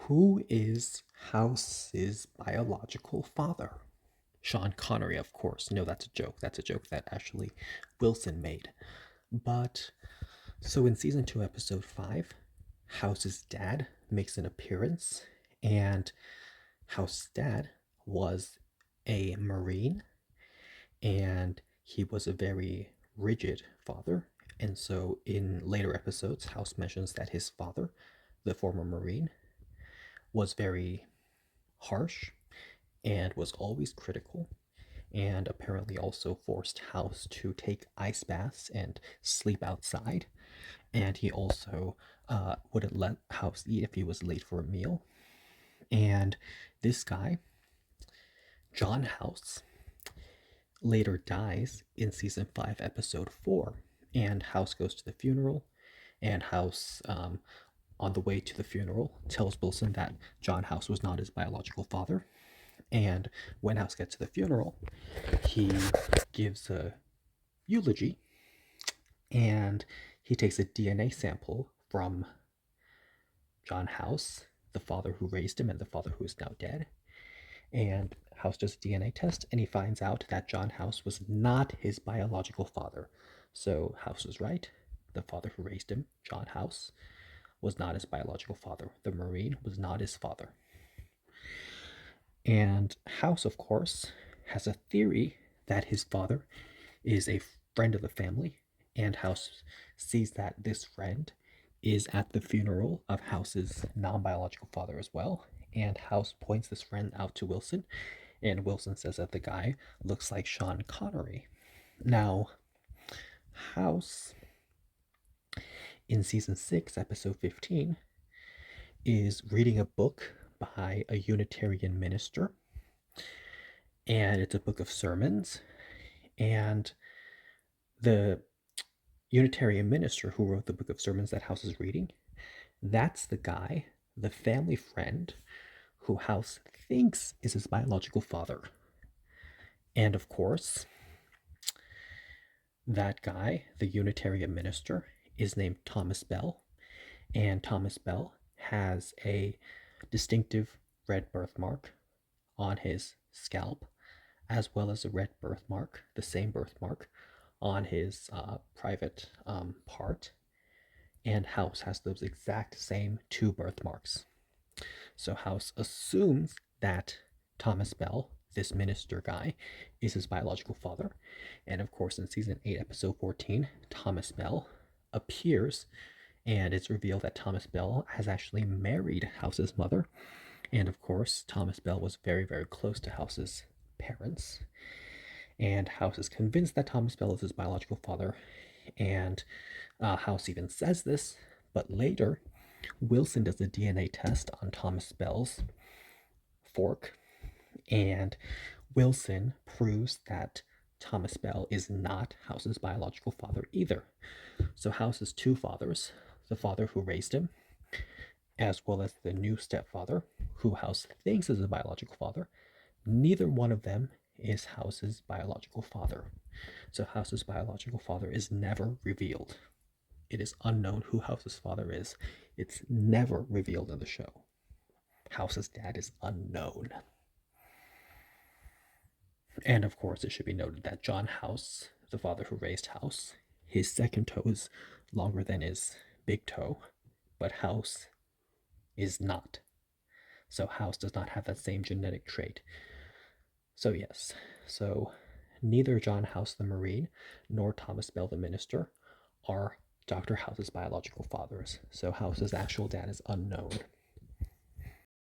Who is House's biological father? Sean Connery, of course. No, that's a joke. That's a joke that actually Wilson made. But so in season 2, episode 5, House's dad makes an appearance, and House's dad was a Marine, and he was a very rigid father. And so in later episodes, House mentions that his father, the former Marine, was very harsh and was always critical, and apparently also forced House to take ice baths and sleep outside. And he also wouldn't let House eat if he was late for a meal. And this guy, John House, later dies in season 5, episode 4. And House goes to the funeral, and House, on the way to the funeral, tells Wilson that John House was not his biological father. And when House gets to the funeral, he gives a eulogy, and he takes a DNA sample from John House, the father who raised him and the father who is now dead. And House does a DNA test, and he finds out that John House was not his biological father. So House was right. The father who raised him, John House, was not his biological father. The Marine was not his father. And House, of course, has a theory that his father is a friend of the family, and House sees that this friend is at the funeral of House's non biological father as well. And House points this friend out to Wilson, and Wilson says that the guy looks like Sean Connery. Now, House in season 6, episode 15, is reading a book by a Unitarian minister, and it's a book of sermons. And the Unitarian minister who wrote the book of sermons that House is reading, that's the guy, the family friend, who House thinks is his biological father. And of course, that guy, the Unitarian minister, is named Thomas Bell. And Thomas Bell has a distinctive red birthmark on his scalp, as well as a red birthmark, the same birthmark, on his private part. And House has those exact same two birthmarks. So House assumes that Thomas Bell, this minister guy, is his biological father. And of course, in season 8, episode 14, Thomas Bell appears, and it's revealed that Thomas Bell has actually married House's mother. And of course, Thomas Bell was very, very close to House's parents. And House is convinced that Thomas Bell is his biological father. And House even says this, but later, Wilson does a DNA test on Thomas Bell's fork, and Wilson proves that Thomas Bell is not House's biological father either. So House has two fathers, the father who raised him, as well as the new stepfather, who House thinks is a biological father. Neither one of them is House's biological father. So House's biological father is never revealed. It is unknown who House's father is. It's never revealed in the show. House's dad is unknown. And of course, it should be noted that John House, the father who raised House, his second toe is longer than his big toe, but House is not. So House does not have that same genetic trait. So yes, so neither John House the Marine nor Thomas Bell the minister are Dr. House's biological fathers. So House's actual dad is unknown.